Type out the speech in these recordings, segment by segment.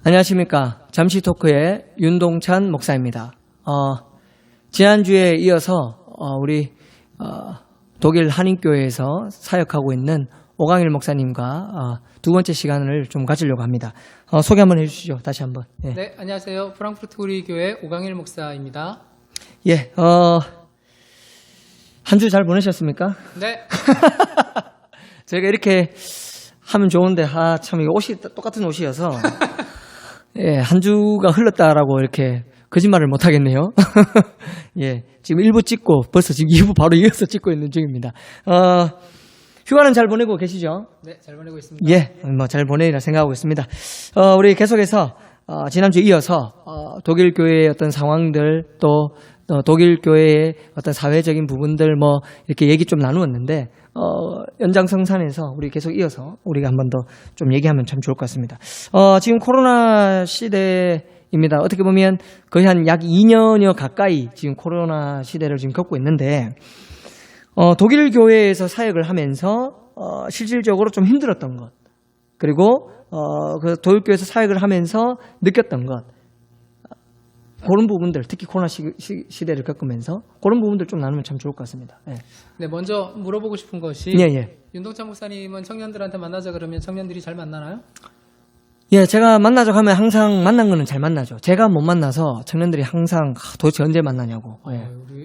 안녕하십니까. 잠시 토크의 윤동찬 목사입니다. 지난주에 이어서 우리 독일 한인교회에서 사역하고 있는 오강일 목사님과 두 번째 시간을 좀 가지려고 합니다. 소개 한번 해주시죠. 다시 한번. 예. 네, 안녕하세요. 프랑크푸르트 우리 교회 오강일 목사입니다. 예, 한 주 잘 보내셨습니까? 네. 저희가 이렇게 하면 좋은데, 참, 이거 옷이 똑같은 옷이어서, 예, 한 주가 흘렀다라고 이렇게 거짓말을 못 하겠네요. 예, 지금 1부 찍고 벌써 지금 2부 바로 이어서 찍고 있는 중입니다. 휴가는 잘 보내고 계시죠? 네, 잘 보내고 있습니다. 예, 잘 보내리라 생각하고 있습니다. 우리 계속해서, 지난주에 이어서, 독일 교회의 어떤 상황들, 또, 독일 교회의 어떤 사회적인 부분들 이렇게 얘기 좀 나누었는데, 연장성산에서 우리 계속 이어서 우리가 한 번 더 좀 얘기하면 참 좋을 것 같습니다. 지금 코로나 시대입니다. 어떻게 보면 거의 한 약 2년여 가까이 지금 코로나 시대를 지금 겪고 있는데, 독일 교회에서 사역을 하면서, 실질적으로 좀 힘들었던 것, 그리고, 그 독일 교회에서 사역을 하면서 느꼈던 것, 그런 부분들, 특히 코로나 시대를 겪으면서 그런 부분들 좀 나누면 참 좋을 것 같습니다. 예. 네, 먼저 물어보고 싶은 것이 윤동찬 목사님은 청년들한테 만나자 그러면 청년들이 잘 만나나요? 예, 제가 만나자고 하면 항상 만난 거는 잘 만나죠. 제가 못 만나서 청년들이 항상 도대체 언제 만나냐고.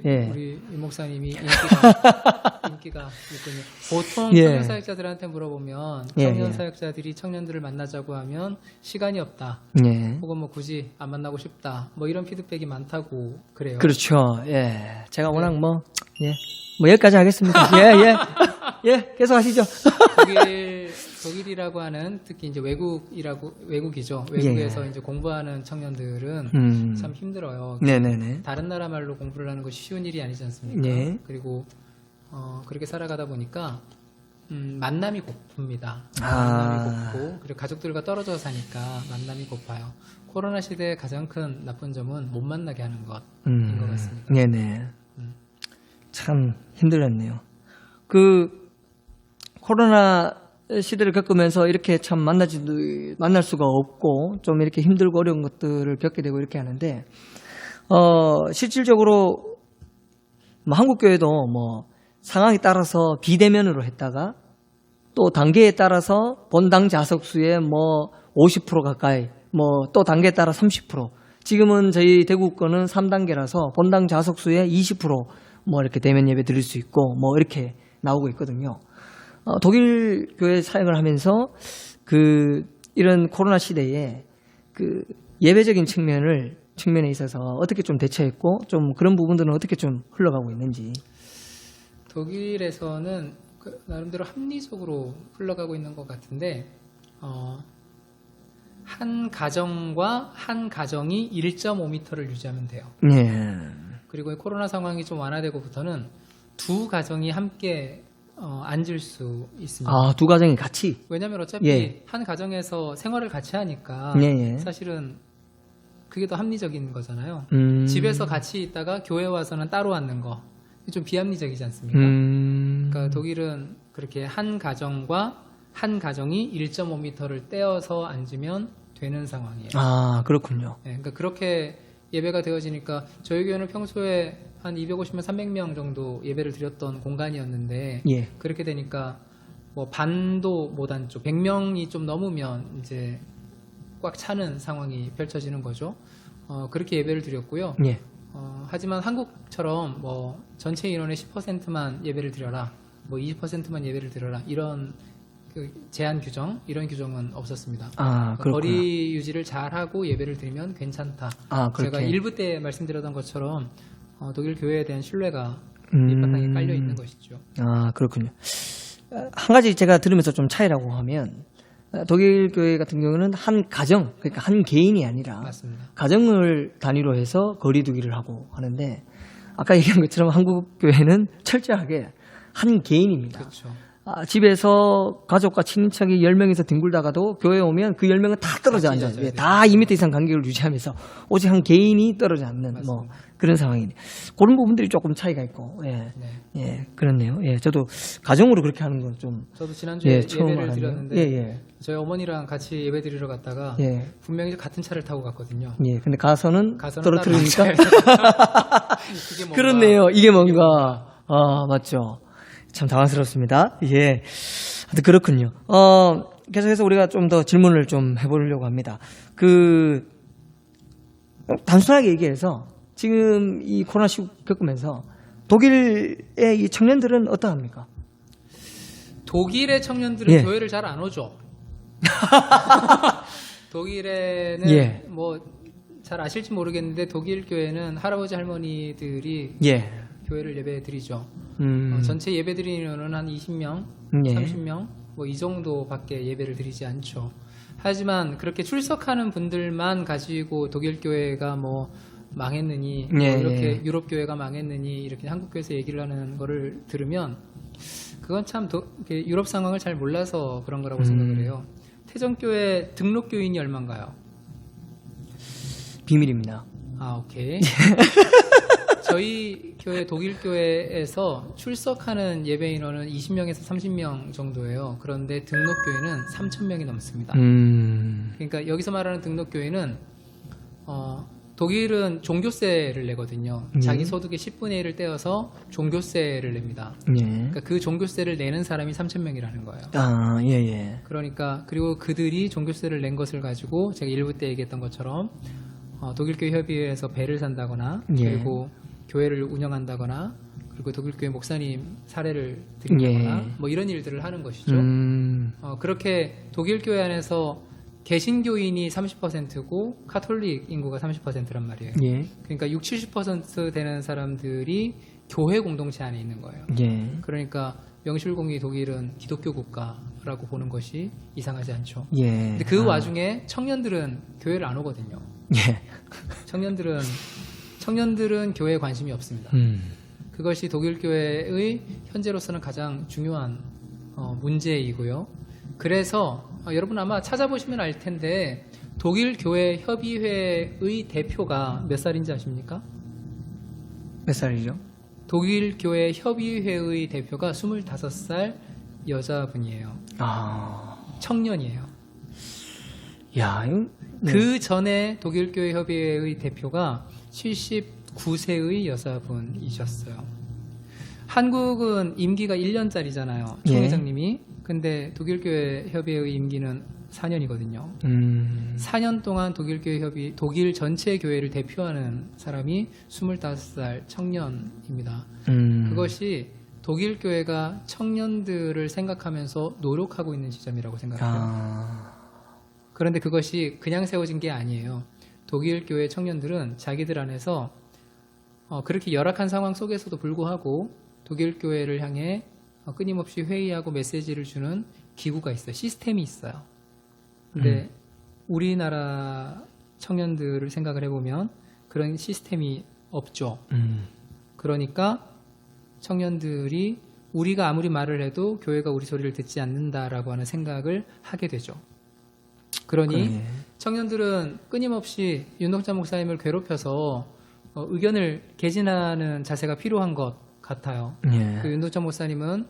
예. 우리 이 목사님이 인기가 있군요. 보통 청년 사역자들한테 물어보면 청년 사역자들이 청년들을 만나자고 하면 시간이 없다. 혹은 굳이 안 만나고 싶다. 이런 피드백이 많다고 그래요. 그렇죠. 예. 제가 워낙 여기까지 하겠습니다. 예, 계속 하시죠. 독일이라고 하는 특히 이제 외국이죠. 외국에서 이제 공부하는 청년들은 참 힘들어요. 네네네. 다른 나라 말로 공부를 하는 것이 쉬운 일이 아니지 않습니까? 예. 그리고 그렇게 살아가다 보니까 만남이 고픕니다. 만남이 곱고 그리고 가족들과 떨어져 사니까 만남이 고파요. 코로나 시대의 가장 큰 나쁜 점은 못 만나게 하는 것인 것 같습니다. 네네. 참 힘들었네요. 코로나 시대를 겪으면서 이렇게 참 만날 수가 없고 좀 이렇게 힘들고 어려운 것들을 겪게 되고 이렇게 하는데, 실질적으로 한국교회도 상황에 따라서 비대면으로 했다가 또 단계에 따라서 본당 좌석수의 50% 가까이 또 단계에 따라 30%, 지금은 저희 대구권은 3단계라서 본당 좌석수의 20% 이렇게 대면 예배 드릴 수 있고 이렇게 나오고 있거든요. 독일 교회 사역을 하면서 이런 코로나 시대에 예배적인 측면에 있어서 어떻게 좀 대처했고 좀 그런 부분들은 어떻게 좀 흘러가고 있는지. 독일에서는 나름대로 합리적으로 흘러가고 있는 것 같은데, 한 가정과 한 가정이 1.5m를 유지하면 돼요. 예. 그리고 코로나 상황이 좀 완화되고부터는 두 가정이 함께 앉을 수 있습니다. 두 가정이 같이? 왜냐하면 어차피 한 가정에서 생활을 같이 하니까 사실은 그게 더 합리적인 거잖아요. 집에서 같이 있다가 교회 와서는 따로 앉는 거 좀 비합리적이지 않습니까? 그러니까 독일은 그렇게 한 가정과 한 가정이 1.5m를 떼어서 앉으면 되는 상황이에요. 그렇군요. 네, 그러니까 그렇게 예배가 되어지니까 저희 교회는 평소에 한 250명, 300명 정도 예배를 드렸던 공간이었는데 그렇게 되니까 반도 못 앉죠. 100명이 좀 넘으면 이제 꽉 차는 상황이 펼쳐지는 거죠. 그렇게 예배를 드렸고요. 하지만 한국처럼 전체 인원의 10%만 예배를 드려라, 20%만 예배를 드려라 이런 제한 규정, 이런 규정은 없었습니다. 거리 유지를 잘하고 예배를 드리면 괜찮다. 제가 1부 때 말씀드렸던 것처럼 독일 교회에 대한 신뢰가 밑바탕에 깔려 있는 것이죠. 그렇군요. 한 가지 제가 들으면서 좀 차이라고 하면, 독일 교회 같은 경우는 한 가정, 그러니까 한 개인이 아니라 맞습니다. 가정을 단위로 해서 거리두기를 하고 하는데, 아까 얘기한 것처럼 한국 교회는 철저하게 한 개인입니다. 그렇죠. 집에서 가족과 친인척이 10명에서 뒹굴다가도 교회에 오면 그 10명은 다 떨어져 앉아요. 다 2m 이상 간격을 유지하면서 오직 한 개인이 떨어져 앉는 그런 상황이네. 그런 부분들이 조금 차이가 있고, 그렇네요. 저도 가정으로 그렇게 하는 건 좀. 저도 지난주에 처음 예배를 알았네요. 드렸는데 저희 어머니랑 같이 예배 드리러 갔다가 예. 분명히 같은 차를 타고 갔거든요. 예. 근데 가서는 가서는 떨어뜨리니까 그게 뭔가 그렇네요. 이게 뭔가 맞죠. 참 당황스럽습니다. 예. 하여튼 그렇군요. 계속해서 우리가 좀 더 질문을 좀 해보려고 합니다. 단순하게 얘기해서 지금 이 코로나 시국 겪으면서 독일의 이 청년들은 어떠합니까? 독일의 청년들은 예. 교회를 잘 안 오죠. 독일에는 예. 뭐 잘 아실지 모르겠는데 독일 교회는 할아버지 할머니들이 예. 교회를 예배 드리죠. 전체 예배 드리는 인원은 한 20명, 예. 30명 뭐 이 정도밖에 예배를 드리지 않죠. 하지만 그렇게 출석하는 분들만 가지고 독일 교회가 뭐 망했느니 뭐 예, 이렇게 예. 유럽 교회가 망했느니 이렇게 한국 교회에서 얘기를 하는 거를 들으면 그건 참 유럽 상황을 잘 몰라서 그런 거라고 생각을 해요. 태정교회 등록 교인이 얼마인가요? 비밀입니다. 오케이. 저희 교회 독일 교회에서 출석하는 예배 인원은 20명에서 30명 정도예요. 그런데 등록 교회는 3,000명이 넘습니다. 그러니까 여기서 말하는 등록 교회는 독일은 종교세를 내거든요. 자기 소득의 10분의 1을 떼어서 종교세를 냅니다. 예. 그러니까 그 종교세를 내는 사람이 3,000명이라는 거예요. 예. 그러니까 그리고 그들이 종교세를 낸 것을 가지고 제가 일부 때 얘기했던 것처럼 독일교회 협의회에서 배를 산다거나 예. 그리고 교회를 운영한다거나 그리고 독일교회 목사님 사례를 드린다거나 예. 뭐 이런 일들을 하는 것이죠. 그렇게 독일교회 안에서 개신교인이 30%고 카톨릭 인구가 30%란 말이에요. 예. 그러니까 60~70% 되는 사람들이 교회 공동체 안에 있는 거예요. 예. 그러니까 명실공히 독일은 기독교 국가라고 보는 것이 이상하지 않죠. 예. 근데 그 와중에 청년들은 교회를 안 오거든요. 예. 청년들은 교회에 관심이 없습니다. 그것이 독일 교회의 현재로서는 가장 중요한 문제이고요. 그래서 여러분 아마 찾아보시면 알 텐데 독일 교회 협의회의 대표가 몇 살인지 아십니까? 몇 살이죠? 독일 교회 협의회의 대표가 25살 여자분이에요. 청년이에요. 야, 그 전에 독일 교회 협의회의 대표가 79세의 여자분이셨어요. 한국은 임기가 1년짜리잖아요. 총회장님이. 근데 독일 교회 협의회의 임기는 4년이거든요. 4년 동안 독일 전체 교회를 대표하는 사람이 25살 청년입니다. 그것이 독일 교회가 청년들을 생각하면서 노력하고 있는 지점이라고 생각해요. 그런데 그것이 그냥 세워진 게 아니에요. 독일 교회 청년들은 자기들 안에서 그렇게 열악한 상황 속에서도 불구하고 독일 교회를 향해 끊임없이 회의하고 메시지를 주는 기구가 있어요. 시스템이 있어요. 근데 우리나라 청년들을 생각을 해보면 그런 시스템이 없죠. 그러니까 청년들이 우리가 아무리 말을 해도 교회가 우리 소리를 듣지 않는다라고 하는 생각을 하게 되죠. 그러니 청년들은 끊임없이 윤동찬 목사님을 괴롭혀서 의견을 개진하는 자세가 필요한 것 같아요. 그 윤동찬 목사님은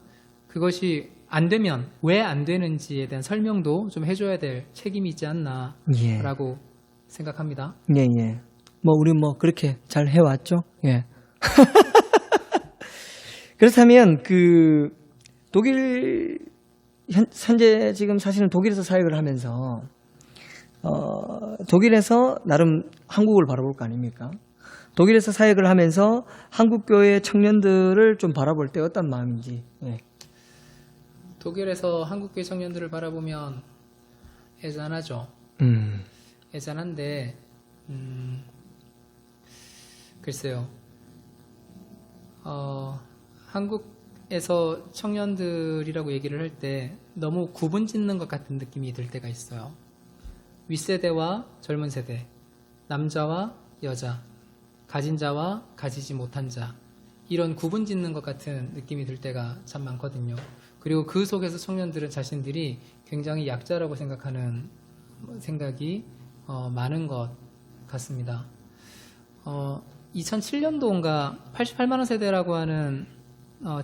그것이 안 되면 왜 안 되는지에 대한 설명도 좀 해줘야 될 책임이 있지 않나라고 생각합니다. 예. 뭐 우리 뭐 그렇게 잘 해왔죠. 예. 그렇다면 그 독일 현재 지금 사실은 독일에서 사역을 하면서 독일에서 나름 한국을 바라볼 거 아닙니까? 독일에서 사역을 하면서 한국 교회 청년들을 좀 바라볼 때 어떤 마음인지. 예. 독일에서 한국교회 청년들을 바라보면 애잔하죠. 애잔한데 글쎄요. 한국에서 청년들이라고 얘기를 할 때 너무 구분 짓는 것 같은 느낌이 들 때가 있어요. 윗세대와 젊은 세대, 남자와 여자, 가진 자와 가지지 못한 자, 이런 구분 짓는 것 같은 느낌이 들 때가 참 많거든요. 그리고 그 속에서 청년들은 자신들이 굉장히 약자라고 생각하는 생각이 많은 것 같습니다. 2007년도인가 88만원 세대라고 하는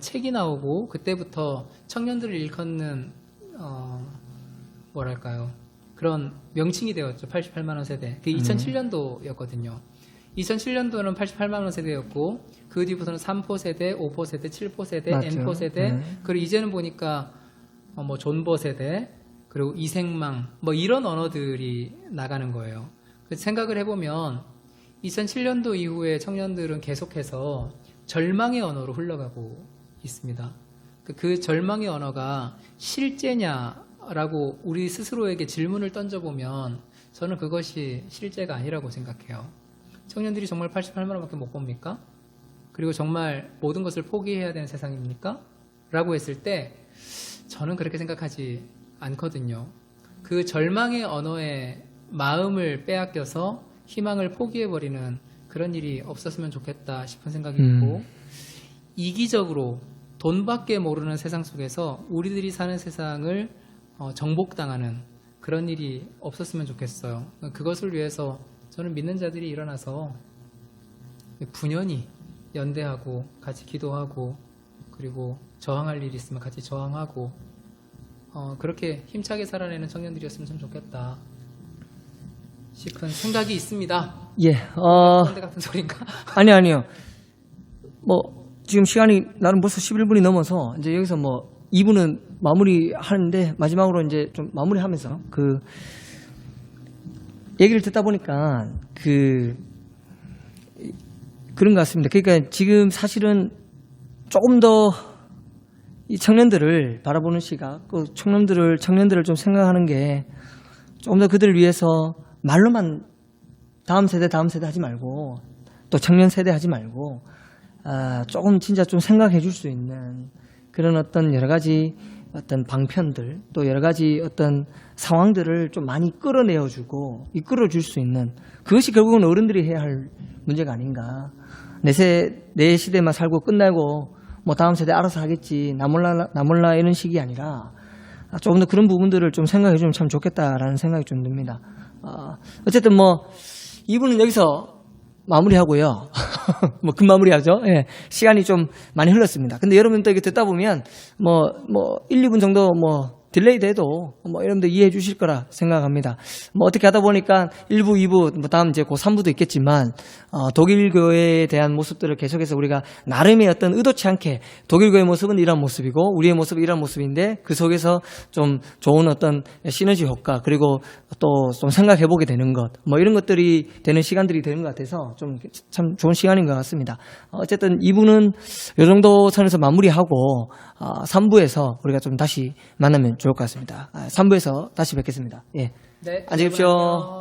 책이 나오고 그때부터 청년들을 일컫는 뭐랄까요? 그런 명칭이 되었죠. 88만 원 세대. 그 2007년도였거든요. 2007년도는 88만 원 세대였고 그 뒤부터는 3포 세대, 5포 세대, 7포 세대, 맞죠. N포 세대. 그리고 이제는 보니까 뭐 존버 세대, 그리고 이생망 뭐 이런 언어들이 나가는 거예요. 그래서 생각을 해보면 2007년도 이후에 청년들은 계속해서 절망의 언어로 흘러가고 있습니다. 그 절망의 언어가 실제냐라고 우리 스스로에게 질문을 던져보면 저는 그것이 실제가 아니라고 생각해요. 청년들이 정말 88만 원밖에 못 봅니까? 그리고 정말 모든 것을 포기해야 되는 세상입니까? 라고 했을 때 저는 그렇게 생각하지 않거든요. 그 절망의 언어에 마음을 빼앗겨서 희망을 포기해버리는 그런 일이 없었으면 좋겠다 싶은 생각이 있고 이기적으로 돈밖에 모르는 세상 속에서 우리들이 사는 세상을 정복당하는 그런 일이 없었으면 좋겠어요. 그것을 위해서 저는 믿는 자들이 일어나서 분연히 연대하고 같이 기도하고 그리고 저항할 일이 있으면 같이 저항하고 그렇게 힘차게 살아내는 청년들이었으면 참 좋겠다 싶은 생각이 있습니다. 예, 그런데 같은 소린가? 아니요. 뭐 지금 시간이 나는 벌써 11분이 넘어서 이제 여기서 뭐 2부는 마무리하는데 마지막으로 이제 좀 마무리하면서 그 얘기를 듣다 보니까 그런 것 같습니다. 그러니까 지금 사실은 조금 더 이 청년들을 바라보는 시각, 그 청년들을 좀 생각하는 게 조금 더 그들을 위해서 말로만 다음 세대 하지 말고 또 청년 세대 하지 말고 조금 진짜 좀 생각해 줄 수 있는 그런 어떤 여러 가지 어떤 방편들 또 여러 가지 어떤 상황들을 좀 많이 끌어내어주고 이끌어 줄 수 있는 그것이 결국은 어른들이 해야 할 문제가 아닌가. 내 시대만 살고 끝나고 뭐 다음 세대 알아서 하겠지 나 몰라 이런 식이 아니라 조금 더 그런 부분들을 좀 생각해 주면 참 좋겠다라는 생각이 좀 듭니다. 어쨌든 뭐 2부는 여기서 마무리하고요. 뭐 금마무리하죠. 예. 시간이 좀 많이 흘렀습니다. 근데 여러분들 이게 듣다 보면 뭐 1, 2분 정도 뭐 딜레이 돼도 뭐 여러분들 이해해 주실 거라 생각합니다. 뭐 어떻게 하다 보니까 1부, 2부, 뭐 다음 이제 그 3부도 있겠지만 독일 교회에 대한 모습들을 계속해서 우리가 나름의 어떤 의도치 않게 독일 교회의 모습은 이런 모습이고 우리의 모습은 이런 모습인데 그 속에서 좀 좋은 어떤 시너지 효과 그리고 또 좀 생각해 보게 되는 것 뭐 이런 것들이 되는 시간들이 되는 것 같아서 좀 참 좋은 시간인 것 같습니다. 어쨌든 2부는 이 정도 선에서 마무리하고 3부에서 우리가 좀 다시 만나면 좋을 것 같습니다. 3부에서 다시 뵙겠습니다. 예. 네. 안녕히 계십시오.